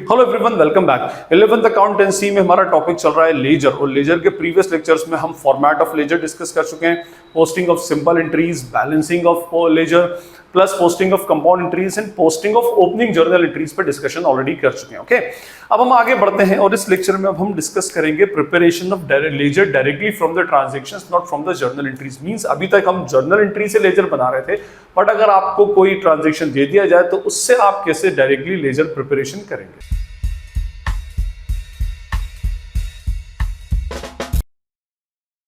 Hello everyone, welcome back. 11th accountancy में हमारा topic चल रहा है लेजर, और लेजर के प्रीवियस लेक्चर्स में हम फॉर्मेट ऑफ लेजर डिस्कस कर चुके हैं, posting of simple entries, balancing of ledger, plus posting of compound entries and posting of opening journal entries पर डिस्कशन ऑलरेडी कर चुके हैं। ओके, अब हम आगे बढ़ते हैं और इस लेक्चर में अब हम डिस्कस करेंगे preparation of ledger directly from the transactions, not from the journal entries. Means अभी तक हम जर्नल एंट्री से लेजर बना रहे थे, बट अगर आपको कोई ट्रांजैक्शन दे दिया जाए तो उससे आप कैसे डायरेक्टली लेजर प्रिपरेशन करेंगे।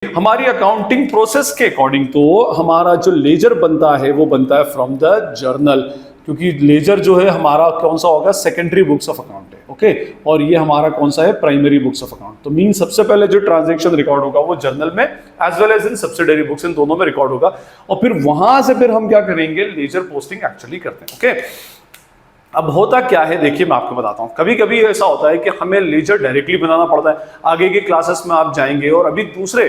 हमारी अकाउंटिंग प्रोसेस के अकॉर्डिंग तो हमारा जो लेजर बनता है वो बनता है फ्रॉम द जर्नल, क्योंकि लेजर जो है हमारा कौन सा होगा, सेकेंडरी बुक्स ऑफ अकाउंट है। ओके, और ये हमारा कौन सा है, प्राइमरी बुक्स ऑफ अकाउंट। तो मीन सबसे पहले जो ट्रांजैक्शन रिकॉर्ड होगा वो जर्नल में as well as in subsidiary books, इन दोनों में रिकॉर्ड होगा, और फिर वहां से फिर हम क्या करेंगे, लेजर पोस्टिंग एक्चुअली करते हैं। ओके, अब होता क्या है देखिए, मैं आपको बताता हूं। कभी कभी ऐसा होता है कि हमें लेजर डायरेक्टली बनाना पड़ता है। आगे के क्लासेस में आप जाएंगे और अभी दूसरे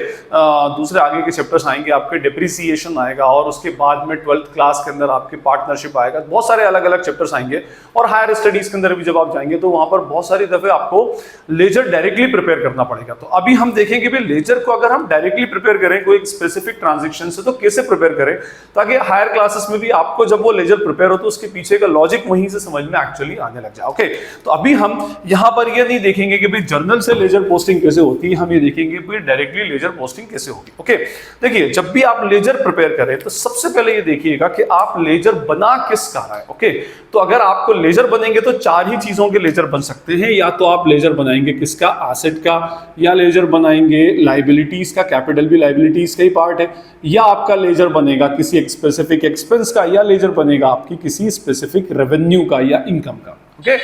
आगे के चैप्टर्स आएंगे, आपके डिप्रिसिएशन आएगा, और उसके बाद में 12th क्लास के अंदर आपके पार्टनरशिप आएगा, बहुत सारे अलग अलग चैप्टर्स आएंगे। और हायर स्टडीज के अंदर भी जब आप जाएंगे तो वहां पर बहुत सारी दफे आपको लेजर डायरेक्टली प्रिपेयर करना पड़ेगा। तो अभी हम देखेंगे भी लेजर को अगर हम डायरेक्टली प्रिपेयर करें कोई स्पेसिफिक ट्रांजेक्शन से, तो कैसे प्रिपेयर करें, ताकि हायर क्लासेस में भी आपको जब वो लेजर प्रिपेयर हो तो उसके पीछे का लॉजिक वहीं से समझ में एक्चुअली आने लग जाए। ओके, तो अभी हम यहां पर ये नहीं देखेंगे कि भाई जर्नल से लेजर पोस्टिंग कैसे होती है, हम ये देखेंगे कि डायरेक्टली लेजर पोस्टिंग कैसे होगी। ओके, देखिए जब भी आप लेजर प्रिपेयर करें तो सबसे पहले ये देखिएगा कि आप लेजर बना किस का रहा है। ओके, तो अगर आपको लेजर बनेंगे तो चार ही चीजों के लेजर बन सकते हैं। या तो आप लेजर बनाएंगे किसका, एसेट का, या लेजर बनाएंगे लायबिलिटीज का, कैपिटल भी लायबिलिटीज का ही पार्ट है, या आपका लेजर बनेगा किसी स्पेसिफिक एक्सपेंस का, या लेजर बनेगा आपकी किसी स्पेसिफिक रेवेन्यू का या इनकम का। ओके,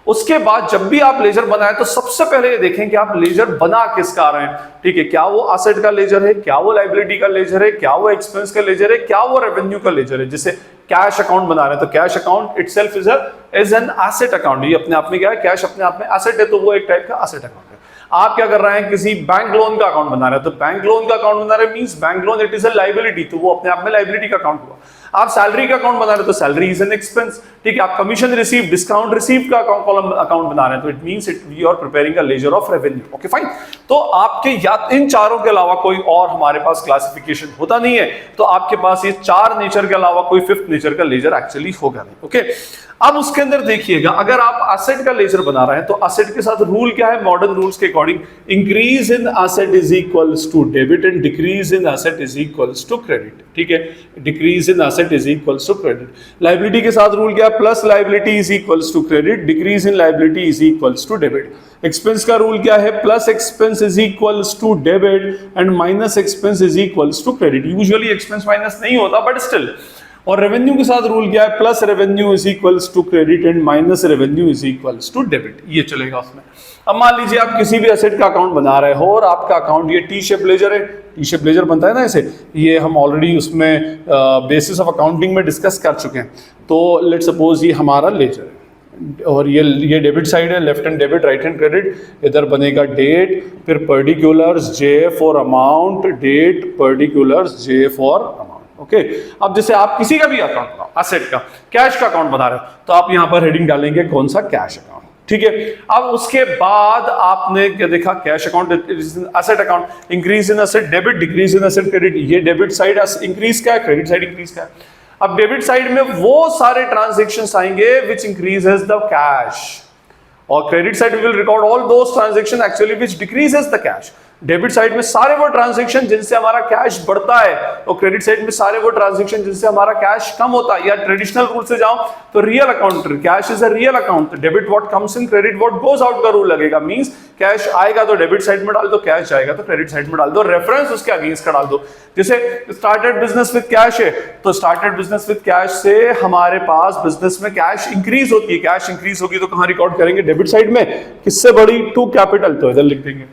उसके बाद जब भी आप लेजर बनाए तो सबसे पहले ये देखें कि आप लेजर बना किसका रहे हैं। ठीक है, क्या वो एसेट का लेजर है, क्या वो लायबिलिटी का लेजर है, क्या वो एक्सपेंस का लेजर है, क्या वो रेवेन्यू का लेजर है। जैसे कैश अकाउंट बना रहे हैं तो cash account itself is an asset account. ये अपने आप में क्या है, कैश अपने आप में एसेट है, तो वो एक टाइप का एसेट अकाउंट है। आप क्या कर रहे हैं, किसी बैंक लोन का अकाउंट बना रहे हैं, तो बैंक लोन का अकाउंट बना रहे हैं means bank loan it is a liability, तो वो अपने आप में लायबिलिटी का अकाउंट हुआ। आप सैलरी का अकाउंट बना रहे हैं तो सैलरी इज एन एक्सपेंस। ठीक है, आप कमीशन रिसीव, डिस्काउंट रिसीव का कॉलम अकाउंट बना रहे हैं तो it means we are preparing a ledger of revenue. Okay fine, तो आपके या इन चारों के अलावा कोई और हमारे पास क्लासिफिकेशन होता नहीं है, तो आपके पास ये चार नेचर के अलावा कोई फिफ्थ नेचर का लेजर एक्चुअली होगा नहीं। ओके, अब उसके अंदर देखिएगा, अगर आप एसेट का लेजर बना रहे हैं तो एसेट के साथ रूल क्या है, मॉडर्न रूल्स के according increase in asset is equals to debit and decrease in asset is equals to credit. ठीक है, decrease in asset is equals to credit. Liability के साथ रूल क्या है, plus liability is equals to credit, decrease in liability is equals to debit. Expense का rule क्या है, plus expense is equals to debit and minus expense is equals to credit. Usually expense minus नहीं होता but still. और revenue के साथ rule क्या है, plus revenue is equals to credit and minus revenue is equals to debit. ये चलेगा उसमें। अब मान लीजिए आप किसी भी एसेट का अकाउंट बना रहे हो और आपका अकाउंट ये टी शेप लेजर है, टी शेप लेजर बनता है ना ऐसे, ये हम ऑलरेडी उसमें बेसिस ऑफ अकाउंटिंग में डिस्कस कर चुके हैं। तो लेट्स सपोज ये हमारा लेजर है और ये डेबिट साइड है, left hand debit right hand credit. इधर बनेगा डेट, फिर particulars J F amount, date particulars J F amount. Okay, अब जैसे आप किसी का भी अकाउंट, एसेट का, कैश का अकाउंट बना रहे हो तो आप यहां पर हेडिंग डालेंगे कौन सा, कैश अकाउंट। ठीक है, अब उसके बाद आपने क्या देखा, cash account asset account, increase in asset debit, decrease in asset credit. ये डेबिट साइड इंक्रीज का है, क्रेडिट साइड इंक्रीज का है। अब डेबिट साइड में वो सारे ट्रांजेक्शंस आएंगे विच इंक्रीजेस द कैश, और credit side we will record all those transaction actually which decreases the cash. Debit side में सारे वो ट्रांजैक्शन जिनसे हमारा कैश बढ़ता है, और क्रेडिट साइड में सारे वो ट्रांजैक्शन जिनसे हमारा कैश कम होता है। या ट्रेडिशनल रूल से जाओ तो real account, cash is a real account, debit what comes in, credit what goes out का रूल लगेगा। मींस कैश आएगा तो डेबिट साइड में डाल दो, कैश जाएगा तो क्रेडिट साइड में डाल दो, रेफरेंस उसके अगेंस्ट का डाल दो। जैसे स्टार्टेड बिजनेस विद कैश है तो स्टार्टेड बिजनेस विद कैश से हमारे पास बिजनेस में कैश इंक्रीज होती है, कैश इंक्रीज होगी तो कहां रिकॉर्ड करेंगे, डेबिट साइड में। किससे बड़ी, टू कैपिटल, तो इधर लिख देंगे।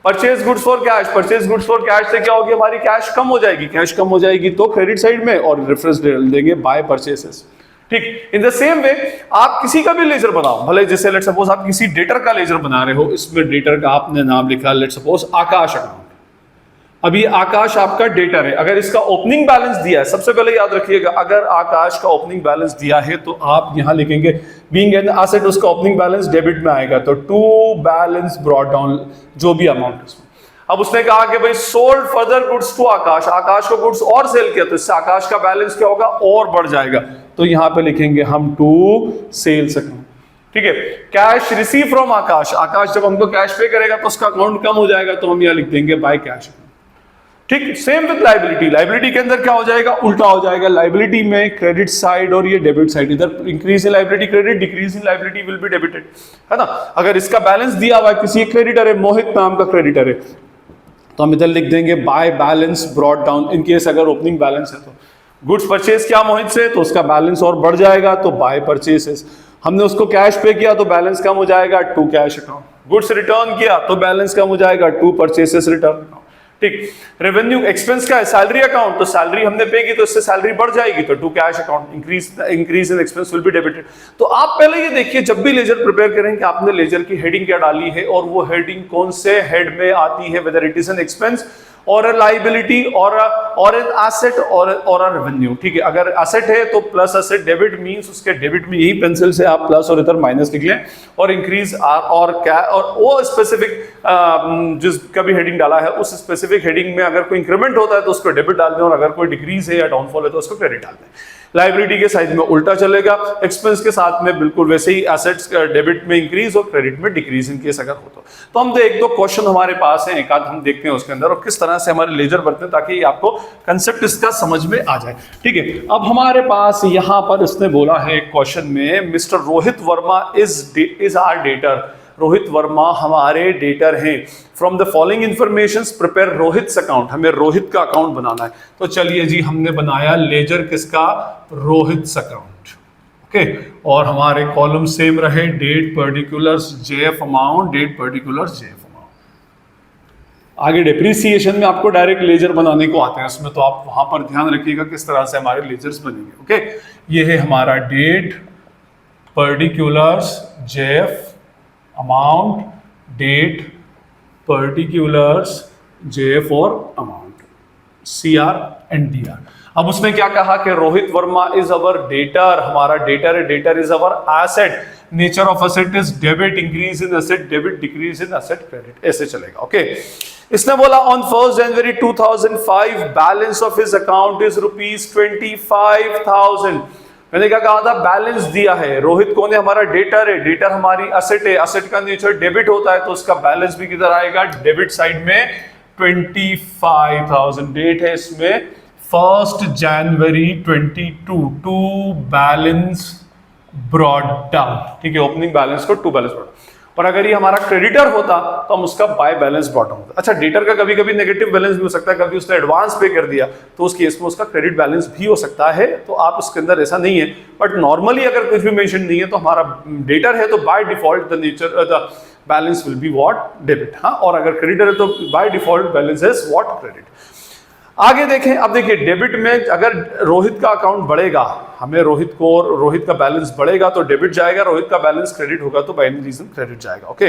Purchase goods for cash, purchase goods for cash से क्या होगी, हमारी कैश कम हो जाएगी, कैश कम हो जाएगी तो क्रेडिट साइड में, और रेफरेंस डाल देंगे बाय परचेसेस। ठीक, इन द सेम वे आप किसी का भी लेजर बनाओ, भले जैसे लेट सपोज आप किसी डेटर का लेजर बना रहे हो, इसमें डेटर का आपने नाम लिखा लेट सपोज आकाश अकाउंट, अभी आकाश आपका डेटर है, अगर इसका ओपनिंग बैलेंस दिया है, सबसे पहले याद रखिएगा अगर आकाश का ओपनिंग बैलेंस दिया है तो आप यहां लिखेंगे बीइंग एन एसेट, उसका ओपनिंग बैलेंस डेबिट में आएगा, तो टू बैलेंस ब्रॉट डाउन जो भी अमाउंट है उसमें। अब उसने कहा कि भाई सोल्ड फर्दर गुड्स टू आकाश, आकाश को गुड्स और सेल किया तो इससे आकाश का बैलेंस क्या होगा, और बढ़ जाएगा, तो यहां पे लिखेंगे हम टू सेल्स अकाउंट। ठीक है, cash receive from Akash, Akash जब हमको कैश पे करेगा तो उसका अकाउंट कम हो जाएगा, तो हम यहां लिख देंगे बाय कैश। ठीक, सेम विद लाइबिलिटी, लाइबिलिटी के अंदर क्या हो जाएगा, उल्टा हो जाएगा, लाइबिलिटी में क्रेडिट साइड और ये डेबिट साइड, इधर increase in liability credit, decrease in liability will be debited, है ना। अगर इसका बैलेंस दिया हुआ है, किसी क्रेडिटर है, मोहित नाम का क्रेडिटर है, तो हम इधर लिख देंगे by balance brought down, in case अगर ओपनिंग बैलेंस है तो गुड्स परचेज किया मोहित से तो उसका बैलेंस और बढ़ जाएगा, तो बाय परचेसेस, हमने उसको कैश पे किया तो बैलेंस कम हो जाएगा, to cash account, goods return किया तो बैलेंस कम हो जाएगा, टू परचेसेस रिटर्न अकाउंट। ठीक, रेवेन्यू एक्सपेंस का है सैलरी अकाउंट, तो सैलरी हमने पे की तो इससे सैलरी बढ़ जाएगी, तो to cash account, increase in expense will be debited. तो आप पहले ये देखिए जब भी लेजर प्रिपेयर करें कि आपने लेजर की हेडिंग क्या डाली है और वो हेडिंग कौन से हेड में आती है, whether it is an expense और लाइबिलिटी और एन एसेट और रेवेन्यू। ठीक है, अगर एसेट है तो प्लस एसेट, डेबिट मींस उसके डेबिट में यही पेंसिल से आप प्लस और इधर माइनस लिख लें, और इंक्रीज और क्या और वो स्पेसिफिक जिसका भी हेडिंग डाला है उस स्पेसिफिक हेडिंग में अगर कोई इंक्रीमेंट होता है तो उसको डेबिट डाल दें, और अगर कोई डिक्रीज है या डाउनफॉल है तो उसको क्रेडिट डाल दें। लाइबिलिटी के साइड में उल्टा चलेगा, एक्सपेंस के साथ में बिल्कुल वैसे ही, एसेट्स डेबिट में इंक्रीज और क्रेडिट में डिक्रीज इन केस अगर हो तो हम एक दो क्वेश्चन हमारे पास हैं, एक आध हम देखते हैं उसके अंदर और किस तरह से हमारे लेजर बनते हैं ताकि आपको कंसेप्ट इसका समझ में आ जाए। ठीक है, अब हमारे पास यहां पर इसने बोला है क्वेश्चन में Mister Rohit Verma is our debtor, Rohit Verma हमारे डेटर हैं, from the following information prepare Rohit account, हमें रोहित का अकाउंट बनाना है। तो चलिए जी हमने बनाया लेजर किसका, रोहित अकाउंट। ओके, और हमारे कॉलम सेम रहे, date particulars JF amount, date particulars JF amount. आगे डेप्रिसिएशन में आपको डायरेक्ट लेजर बनाने को आते हैं उसमें, तो आप वहां पर ध्यान रखिएगा किस तरह से हमारे लेजर्स बनेंगे। ओके, ये है हमारा date particulars JF amount, date particulars JF और अमाउंट, सीआर एंड डीआर। अब उसने क्या कहा कि Rohit Verma is our debtor, हमारा डेटर है, debtor is our asset, nature of asset is debit, increase in asset debit, decrease in asset credit, ऐसे चलेगा। ओके, इसने बोला on 1 January 2005 balance of his account is ₹25,000। मैंने क्या कहा था, बैलेंस दिया है, रोहित कौन है, हमारा डेटर है, डेटर हमारी एसेट है, एसेट का नेचर डेबिट होता है तो उसका बैलेंस भी किधर आएगा, डेबिट साइड में 25,000। डेट है इसमें 1 जनवरी 22, टू बैलेंस ब्रॉट डाउन। ठीक है, ओपनिंग बैलेंस को टू बैलेंस ब्रॉट, और अगर ये हमारा क्रेडिटर होता तो हम उसका बाय बैलेंस ब्रॉट डाउन होता। अच्छा, डेटर का कभी कभी नेगेटिव बैलेंस भी हो सकता है, कभी उसने एडवांस पे कर दिया तो उस केस में उसका क्रेडिट बैलेंस भी हो सकता है, तो आप उसके अंदर ऐसा नहीं है, बट नॉर्मली अगर कुछ भी मेंशन नहीं है तो हमारा डेटर है तो by default the nature the balance will be what, debit. हाँ, और अगर क्रेडिटर है तो by default balance is what, credit. आगे देखें, अब देखिए डेबिट में अगर रोहित का अकाउंट बढ़ेगा, हमें रोहित का बैलेंस बढ़ेगा तो डेबिट जाएगा, रोहित का बैलेंस क्रेडिट होगा तो बाय एनी रीजन क्रेडिट जाएगा। ओके,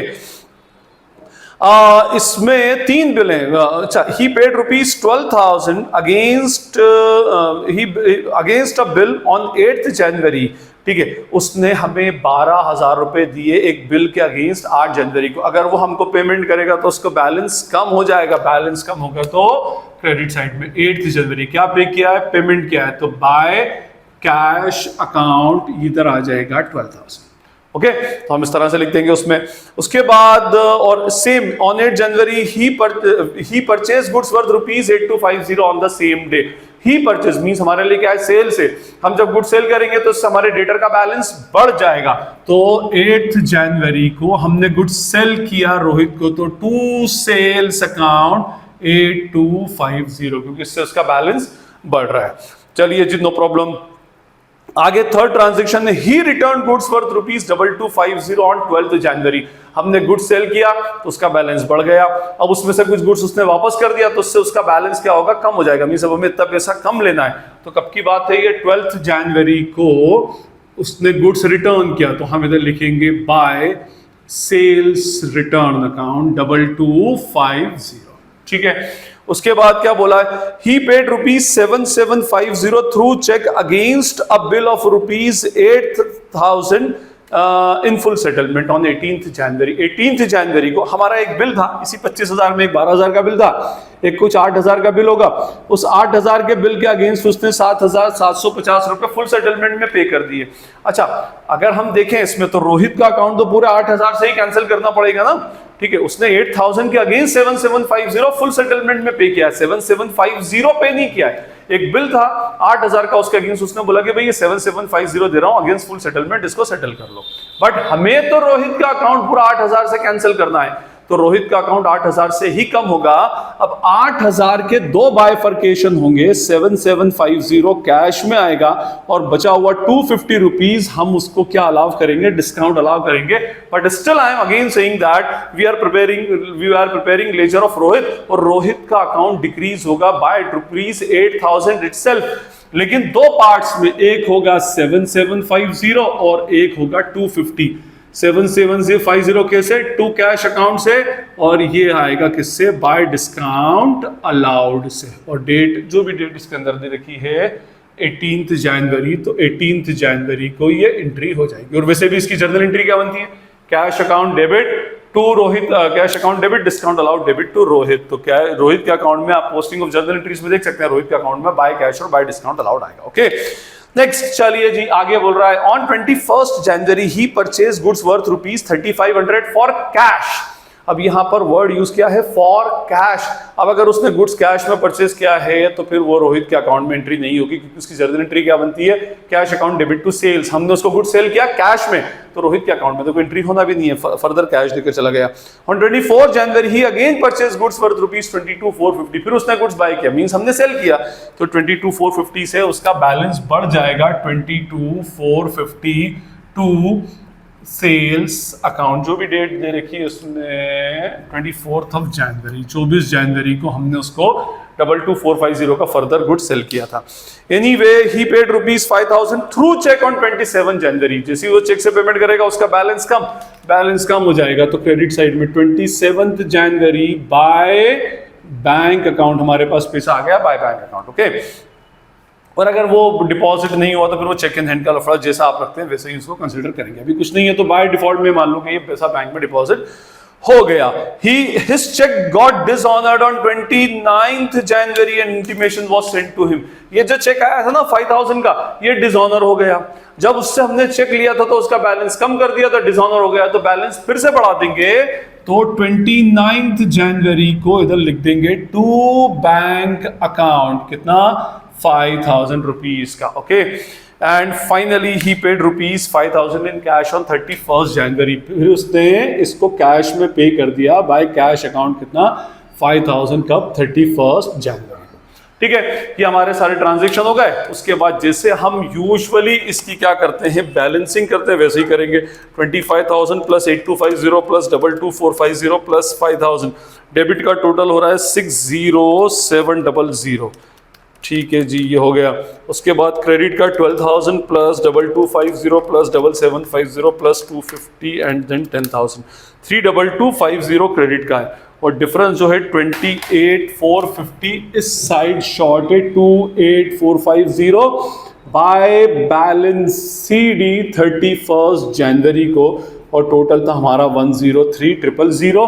इसमें 3 बिल हैं। अच्छा, he paid ₹12,000 against a bill on 8 January. ठीक है, उसने हमें 12,000 रुपए दिए एक बिल के अगेंस्ट 8 जनवरी को, अगर वो हमको पेमेंट करेगा तो उसको बैलेंस कम हो जाएगा, बैलेंस कम होगा तो क्रेडिट साइड में 8 जनवरी क्या पे किया है, पेमेंट किया है, तो बाय कैश अकाउंट इधर आ जाएगा 12,000। ओके, तो हम इस तरह से लिख देंगे उसमें। उसके बाद और same on 8 January he purchase goods worth ₹8250 on the same day. He purchase means हमारे लिए क्या है, सेल से, हम जब गुड सेल करेंगे तो उससे हमारे डेटर का बैलेंस बढ़ जाएगा, तो 8 जनवरी को हमने गुड सेल किया रोहित को, तो टू सेल्स अकाउंट 8250, क्योंकि इससे उसका बैलेंस बढ़ रहा है। चलिए जी, नो प्रॉब्लम। आगे third transaction, he return goods worth ₹2250 on 12 जनवरी। हमने गुड्स सेल किया तो उसका बैलेंस बढ़ गया, अब उसमें से कुछ गुड्स उसने वापस कर दिया तो उससे उसका बैलेंस क्या होगा, कम हो जाएगा। मींस अब हमें इतना पैसा कम लेना है, तो कब की बात है ये, 12 जनवरी को उसने गुड्स रिटर्न किया, तो हम इधर लिखेंगे बाय सेल्स रिटर्न अकाउंट 2250। ठीक है, उसके बाद क्या बोला है, he paid ₹7750 through cheque against a bill of ₹8,000 in full settlement on 18th January. 18th जनवरी को हमारा एक बिल था, इसी 25,000 में एक 12,000 का बिल था, एक कुछ 8,000 का बिल होगा। उस 8,000 के बिल के अगेंस्ट उसने 7,750 रुपए फुल सेटलमेंट में पे कर दिए। अच्छा, अगर हम देखें इसमें तो रोहित का अकाउंट तो पूरे 8,000 से ही कैंसिल करना पड़ेगा ना, ठीक है। उसने 8,000 के अगेंस्ट 7,750 फुल सेटलमेंट में पे किया है, 7,750 पे नहीं किया है। एक बिल था 8,000 का, उसके अगेंस्ट उसने बोला कि भाई ये 7,750 दे रहा हूं अगेंस्ट फुल सेटलमेंट, इसको सेटल कर लो। बट हमें तो रोहित का अकाउंट पूरा 8,000 से कैंसिल करना है, तो रोहित का अकाउंट 8,000 से ही कम होगा। अब 8,000 के दो बाइफर्केशन होंगे, 7,750 कैश में आएगा और बचा हुआ 250 रुपीज हम उसको क्या अलाउ करेंगे, डिस्काउंट अलाउ करेंगे। But still I am again saying that we are preparing ledger of Rohit, और रोहित का अकाउंट डिक्रीज होगा बाय ₹8,000 इटसेल्फ। लेकिन दो पार्ट्स में, एक होगा 7,750 और एक होगा 250। 7,750 कैसे, टू कैश अकाउंट से, और ये आएगा किससे, बाय डिस्काउंट अलाउड से। और डेट जो भी डेट इसके अंदर दे रखी है 18th जनवरी, तो 18th जनवरी को ये एंट्री हो जाएगी। और वैसे भी इसकी जर्नल एंट्री क्या बनती है, cash account debit to Rohit, cash account debit, discount allowed debit to Rohit. तो क्या है, रोहित के अकाउंट में आप पोस्टिंग ऑफ जर्नल एंट्रीज में देख सकते हैं, रोहित के अकाउंट में बाय कैश और बाय डिस्काउंट अलाउड आएगा। ओके, नेक्स्ट चलिए जी आगे बोल रहा है, on 21st January he purchase goods worth ₹3,500 for cash. अब यहां पर वर्ड यूज किया है फॉर कैश। अब अगर उसने गुड्स कैश में परचेज किया है तो फिर वो रोहित के अकाउंट में एंट्री नहीं होगी, क्योंकि उसकी जर्नल एंट्री क्या बनती है, cash account debit to sales. हमने उसको गुड्स सेल किया कैश में, तो रोहित के अकाउंट में तो कोई एंट्री होना भी नहीं है, फर्दर कैश लेकर चला गया। On 24 January he again purchase goods worth ₹22,450, फिर उसने गुड्स बाय किया, मींस हमने सेल किया, तो 22,450 से उसका बैलेंस बढ़ जाएगा 22,450 टू सेल्स अकाउंट। जो भी डेट दे रखी है उसने 24th जनवरी, 24 जनवरी को हमने उसको 22,450 का फर्दर गुड सेल किया था। Anyway he paid ₹5,000 through cheque on 27 January. जैसे वो चेक से पेमेंट करेगा उसका बैलेंस कम हो जाएगा, तो क्रेडिट साइड में 27 जनवरी बाय बैंक अकाउंट हमारे पास पैसा आ गया, बाय बैंक अकाउंट। ओके, और अगर वो डिपॉजिट नहीं हुआ तो फिर वो चेक इन हैंड का लफड़ा जैसा आप रखते हैं वैसे ही उसको कंसीडर करेंगे। अभी कुछ नहीं है तो बाय डिफॉल्ट में मान लो कि ये पैसा बैंक में डिपॉजिट हो गया। His check got dishonored on 29th January and intimation was sent to him। ये जो चेक आया था ना 5,000 का, ये डिसऑनर हो गया। जब उससे हमने चेक लिया था तो उसका बैलेंस कम कर दिया, तो डिसऑनर हो गया, तो बैलेंस फिर से बढ़ा देंगे, तो 29th जनवरी को इधर लिख देंगे टू बैंक अकाउंट, कितना, 5,000 रुपीज का। Okay, and finally he paid ₹5,000 in cash on 31st जनवरी। फिर उसने इसको कैश में पे कर दिया बाय कैश अकाउंट, कितना, 5,000 कब, 31st जनवरी को। ठीक है, ये हमारे सारे ट्रांजेक्शन हो गए। उसके बाद जैसे हम यूजुअली इसकी क्या करते हैं, बैलेंसिंग करते हैं, वैसे ही करेंगे। 25,000 प्लस 8250 प्लस 22,450 प्लस 5,000, डेबिट का टोटल हो रहा है 60,700। ठीक है जी, ये हो गया। उसके बाद क्रेडिट का 12,000 plus 2250 plus 7750 plus 250 and then 10,000, 32250 credit का है। और डिफरेंस जो है 28,450 इस साइड शॉर्ट है 28,450 बाय बैलेंस CD 31st जनवरी को, और टोटल था हमारा 103,000।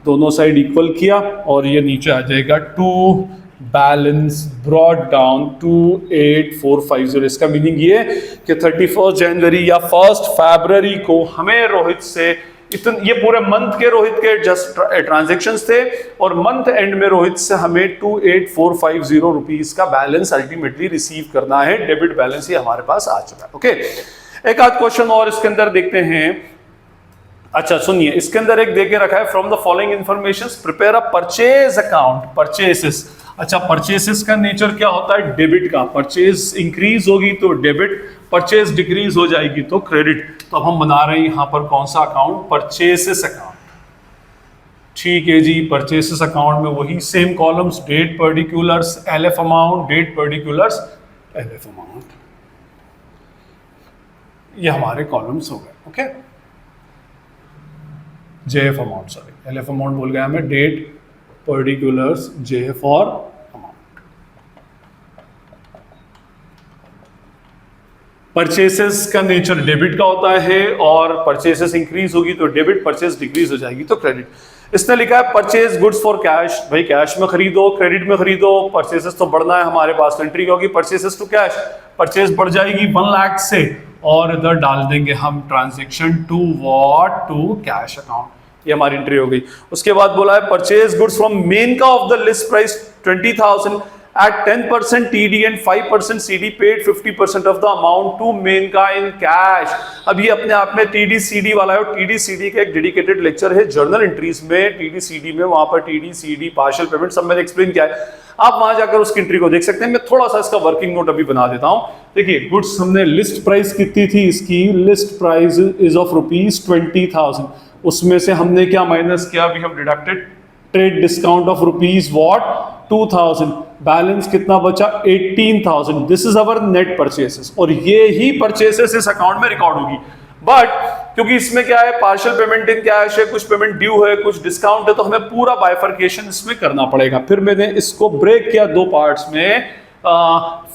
दोनों साइड इक्वल किया और ये नीचे आ जाएगा 2 बैलेंस ब्रॉड डाउन 28,450। इसका मीनिंग ये कि 31st जनवरी या 1st फरवरी को हमें रोहित से ये पूरे मंथ के रोहित के जस्ट ट्रांजैक्शंस थे, और मंथ एंड में रोहित से हमें 28,450 रुपीज का बैलेंस अल्टीमेटली रिसीव करना है। डेबिट बैलेंस ये हमारे पास आ चुका है। ओके, एक आध क्वेश्चन और इसके अंदर देखते हैं। अच्छा सुनिए, इसके अंदर एक देके रखा है, from the following informations prepare a purchase account. Purchases, अच्छा परचेसेस का नेचर क्या होता है, डेबिट का। परचेज इंक्रीज होगी तो डेबिट, परचेज डिक्रीज हो जाएगी तो क्रेडिट। तो अब हम बना रहे हैं यहां पर कौन सा अकाउंट, परचेसेस अकाउंट। ठीक है जी, परचेसेस अकाउंट में वही same columns, date particulars, LF amount, date particulars, LF amount, ये हमारे कॉलम्स हो गए। Okay, JF amount, sorry LF amount बोल गया मैं, date particulars, J F amount. Purchases का नेचर डेबिट का होता है और परचेसेस इंक्रीज होगी तो डेबिट, परचेस डिक्रीज हो जाएगी तो क्रेडिट। इसने लिखा है परचेज गुड्स फॉर कैश, भाई कैश में खरीदो, क्रेडिट में खरीदो, परचेसेस तो बढ़ना है हमारे पास, एंट्री होगी परचेसेस टू कैश, परचेस बढ़ जाएगी 1 लाख से और इधर डाल देंगे हम transaction to what, to cash account, ये हमारी एंट्री हो गई। उसके बाद बोला है परचेज गुड्स फ्रॉम मेन का of the list price 20,000 at 10% TD and 5% CD paid 50% of the amount to main का in cash। अब ये अपने आप में TD CD वाला है और TD CD का एक डेडिकेटेड लेक्चर है जर्नल एंट्रीज में, TD CD में, वहां पर TD CD पार्शियल पेमेंट सब मैंने एक्सप्लेन किया है, आप वहां जाकर उसकी एंट्री को देख सकते हैं। मैं थोड़ा सा इसका वर्किंग नोट अभी बना देता हूं। देखिए गुड्स हमने लिस्ट प्राइस कितनी थी इसकी, लिस्ट प्राइस इज ऑफ ₹20,000, उसमें से हमने क्या माइनस किया, we have deducted trade discount of rupees what 2,000, balance कितना बचा 18,000। This is our net purchases और ये ही परचेसेस इस अकाउंट में रिकॉर्ड होगी। बट क्योंकि इसमें क्या है, पार्शियल पेमेंट इन कैश है, कुछ पेमेंट ड्यू है, कुछ डिस्काउंट है, तो हमें पूरा बाइफर्केशन इसमें करना पड़ेगा। फिर मैंने इसको ब्रेक किया दो पार्ट्स में,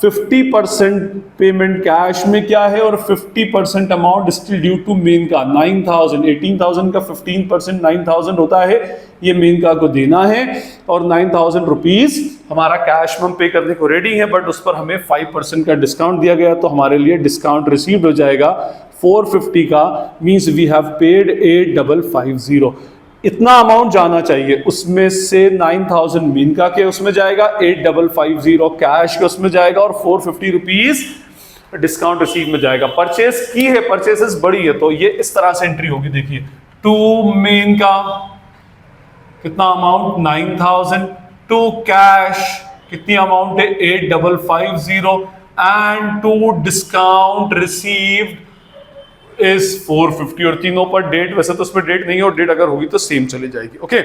50% पेमेंट कैश में क्या है और 50% अमाउंट स्टिल ड्यू टू मेन का 9,000, 18,000 का 15% 9,000 होता है, ये मेन का को देना है और 9,000 रुपीज हमारा कैश में हम पे करने को रेडी है, बट उस पर हमें 5% का डिस्काउंट दिया गया, तो हमारे लिए डिस्काउंट रिसीव्ड हो जाएगा 450 का, मींस वी हैव पेड 8,550। इतना अमाउंट जाना चाहिए, उसमें से 9,000 मेन का के उसमें जाएगा, 8,550 कैश के उसमें जाएगा और 450 रुपीज डिस्काउंट रिसीव में जाएगा। परचेस की है, परचेसेस बड़ी है, तो ये इस तरह से एंट्री होगी। देखिए टू मेन का कितना अमाउंट 9,000, टू कैश कितनी अमाउंट है 8,550 and to discount received is 450 और तीनों पर डेट, वैसे तो उसमें डेट नहीं है और डेट अगर होगी तो सेम चली जाएगी। ओके,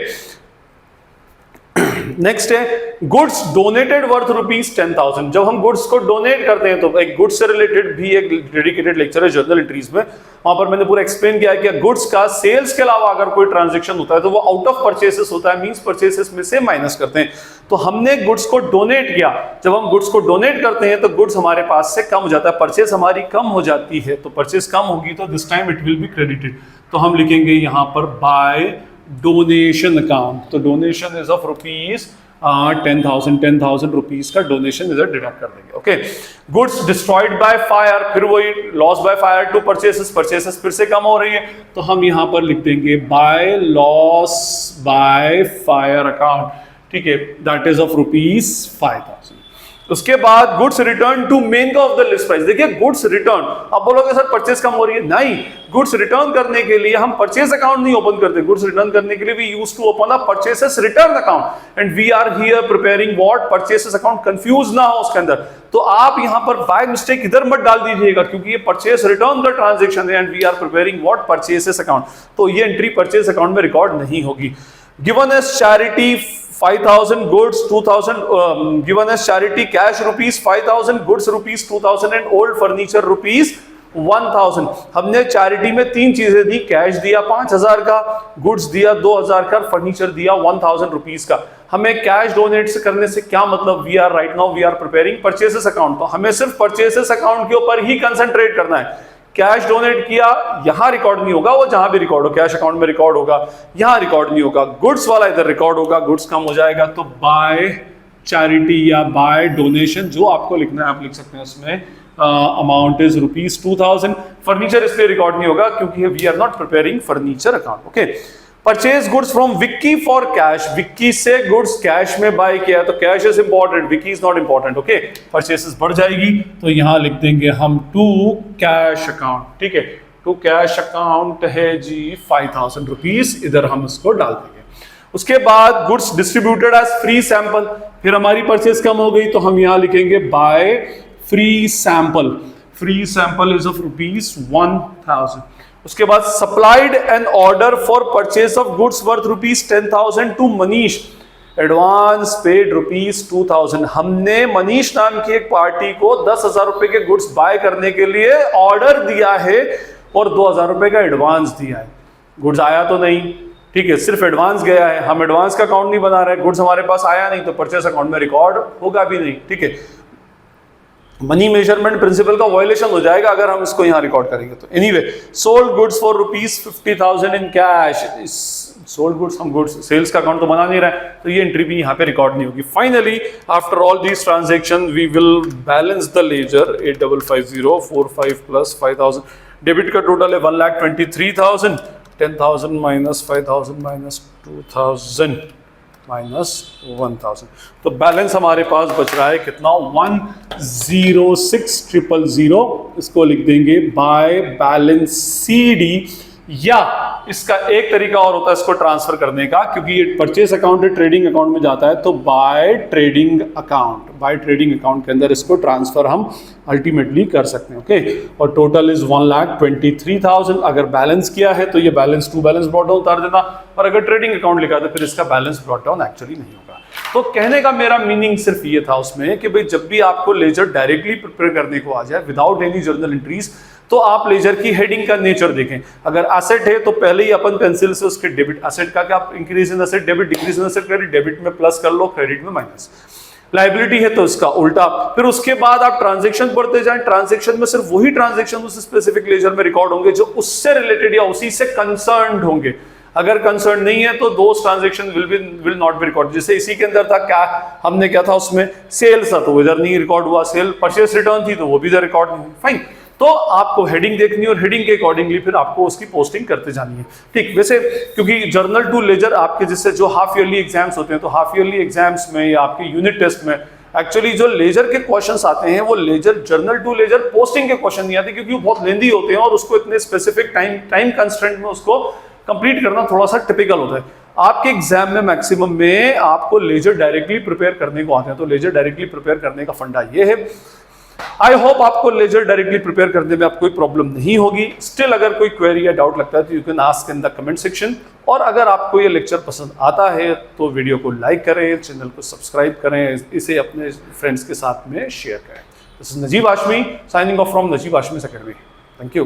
नेक्स्ट है गुड्स डोनेटेड वर्थ ₹10,000। जब हम गुड्स को डोनेट करते हैं तो एक गुड्स से रिलेटेड भी एक डेडिकेटेड लेक्चर है जर्नल एंट्रीज में, वहां पर मैंने पूरा एक्सप्लेन किया है कि गुड्स का सेल्स के अलावा अगर कोई ट्रांजैक्शन होता है तो वो आउट ऑफ परचेसेस होता है, मींस परचेसेस में से माइनस करते हैं। तो हमने गुड्स को डोनेट किया, जब हम गुड्स को डोनेट करते हैं तो गुड्स हमारे पास से कम हो जाता है, परचेस हमारी कम हो जाती है, तो परचेस कम होगी तो this time it will be credited. तो हम लिखेंगे यहां पर बाय डोनेशन अकाउंट, तो डोनेशन इज ऑफ ₹10,000 रुपीज का डोनेशन इधर डिडक्ट कर देंगे। Okay, goods destroyed by fire, फिर वही loss by fire to purchases, purchases फिर से कम हो रही है, तो हम यहां पर लिख देंगे by loss by fire account, ठीक है, दैट इज ऑफ ₹5,000। उसके बाद गुड्स रिटर्न टू मेन का ऑफ द लिस्ट प्राइस। देखिए गुड्स रिटर्न, अब बोलोगे सर परचेस कम हो रही है, नहीं, गुड्स रिटर्न करने के लिए हम परचेस अकाउंट नहीं ओपन करते, गुड्स रिटर्न करने के लिए we used to open a purchases return account and we are here preparing what purchases account, confuse ना हो उसके अंदर। तो आप यहां पर बाय मिस्टेक इधर मत डाल दीजिएगा क्योंकि ये परचेस रिटर्न का ट्रांजैक्शन है and we are preparing what purchases account, तो ये एंट्री परचेस अकाउंट में रिकॉर्ड नहीं होगी। Given as charity 5,000 goods 2,000 given as charity cash ₹5,000 goods ₹2,000 and old furniture ₹1,000। हमने चैरिटी में तीन चीजें दी, कैश दिया 5,000 का, गुड्स दिया 2,000 का, फर्नीचर दिया 1,000 रुपीज का। हमें कैश डोनेट से करने से क्या मतलब, we are right now we are preparing purchases account, तो हमें सिर्फ परचेसेस अकाउंट के ऊपर ही कंसंट्रेट करना है। कैश डोनेट किया यहां रिकॉर्ड नहीं होगा, वो जहां भी रिकॉर्ड हो कैश अकाउंट में रिकॉर्ड होगा, यहां रिकॉर्ड नहीं होगा। गुड्स वाला इधर रिकॉर्ड होगा, गुड्स कम हो जाएगा तो बाय चैरिटी या बाय डोनेशन जो आपको लिखना है आप लिख सकते हैं उसमें, अमाउंट इज ₹2,000। फर्नीचर इसलिए रिकॉर्ड नहीं होगा क्योंकि we are not preparing furniture account. Okay, purchase goods from Vicky for cash, Vicky से गुड्स कैश में बाय किया तो cash is important, Vicky is not important. Okay, purchases बढ़ जाएगी तो यहां लिख देंगे हम टू कैश अकाउंट, ठीक है, टू कैश अकाउंट है जी 5,000 रुपीज, इधर हम इसको डाल देंगे। उसके बाद goods distributed as free sample, फिर हमारी परचेस कम हो गई तो हम यहां लिखेंगे by free sample, free sample is of ₹1,000। उसके बाद supplied an order for purchase of goods worth ₹10,000 to Manish, advance paid ₹2,000। हमने मनीष नाम की एक पार्टी को 10,000 रुपए के गुड्स बाय करने के लिए ऑर्डर दिया है और 2,000 रुपए का एडवांस दिया है। गुड्स आया तो नहीं, ठीक है, सिर्फ एडवांस गया है, हम एडवांस का अकाउंट नहीं बना रहे, गुड्स हमारे पास आया नहीं तो परचेस अकाउंट में रिकॉर्ड होगा भी नहीं। ठीक है, मनी मेजरमेंट प्रिंसिपल का वायलेशन हो जाएगा अगर हम इसको यहाँ रिकॉर्ड करेंगे तो। Anyway, sold goods for ₹50,000 in cash, sold goods, हम गुड्स सेल्स का अकाउंट तो बना नहीं रहे तो ये एंट्री भी यहाँ पे रिकॉर्ड नहीं होगी। Finally after all these transaction we will balance the ledger 855045 plus 5000, debit का टोटल है 1,23,000, 10,000 माइनस 5,000 माइनस 2,000 माइनस 1,000, तो बैलेंस हमारे पास बच रहा है कितना, 106,000। इसको लिख देंगे बाय बैलेंस CD, या इसका एक तरीका और होता है इसको ट्रांसफर करने का, क्योंकि ये परचेस अकाउंट ट्रेडिंग अकाउंट में जाता है तो by trading account, by trading account के अंदर इसको ट्रांसफर हम अल्टीमेटली कर सकते हैं। ओके, और टोटल इज 1,23,000। अगर बैलेंस किया है तो ये balance to balance brought down उतार देना, और अगर ट्रेडिंग अकाउंट लिखा तो फिर इसका बैलेंस ब्रॉट डाउन एक्चुअली नहीं होगा। तो कहने का मेरा मीनिंग सिर्फ ये था उसमें कि भाई जब भी आपको लेजर डायरेक्टली प्रिपेयर करने को आ जाए विदाउट एनी जर्नल एंट्रीज, तो आप लेजर की हेडिंग का नेचर देखें। अगर एसेट है तो पहले ही अपन पेंसिल से उसके डेबिट, एसेट का क्या, increase in asset debit, decrease in asset credit, debit में प्लस कर लो, क्रेडिट में माइनस। लायबिलिटी है तो इसका उल्टा, फिर उसके बाद आप ट्रांजैक्शन पढ़ते जाएं, ट्रांजैक्शन में सिर्फ वही ट्रांजैक्शन उस स्पेसिफिक लेजर में रिकॉर्ड होंगे जो उससे रिलेटेड या उसी से कंसर्न्ड होंगे। अगर कंसर्न नहीं है तो those transaction will not be record. जैसे इसी के अंदर था, क्या हमने क्या था उसमें, सेल्स था तो इधर नहीं रिकॉर्ड हुआ, सेल परचेस रिटर्न थी तो वो भी इधर रिकॉर्ड नहीं हुई। फाइन, तो आपको हेडिंग देखनी है और हेडिंग के अकॉर्डिंगली फिर आपको उसकी पोस्टिंग करते जानी है। ठीक, वैसे क्योंकि जर्नल टू लेजर आपके जिससे जो हाफ ईयरली एग्जाम्स होते हैं, तो हाफ ईयरली एग्जाम्स में या आपके यूनिट टेस्ट में एक्चुअली जो लेजर के क्वेश्चंस आते हैं वो ledger journal to ledger posting के क्वेश्चन नहीं आते, क्योंकि वो बहुत लेंदी होते हैं और उसको इतने स्पेसिफिक टाइम कंस्ट्रेंट में उसको कंप्लीट करना थोड़ा सा टिपिकल होता है। आपके एग्जाम में मैक्सिमम में आपको लेजर डायरेक्टली प्रिपेयर करने को आते हैं, तो लेजर डायरेक्टली प्रिपेयर करने का फंडा ये है। आई होप आपको लेजर डायरेक्टली प्रिपेयर करने में आपको कोई प्रॉब्लम नहीं होगी। स्टिल अगर कोई क्वेरी या डाउट लगता है तो you can ask in the comment section. और अगर आपको ये लेक्चर पसंद आता है तो वीडियो को लाइक करें, चैनल को सब्सक्राइब करें, इसे अपने फ्रेंड्स के साथ में शेयर करें। This is Najeeb Hashmi signing off from Najeeb Hashmi Academy. Thank you.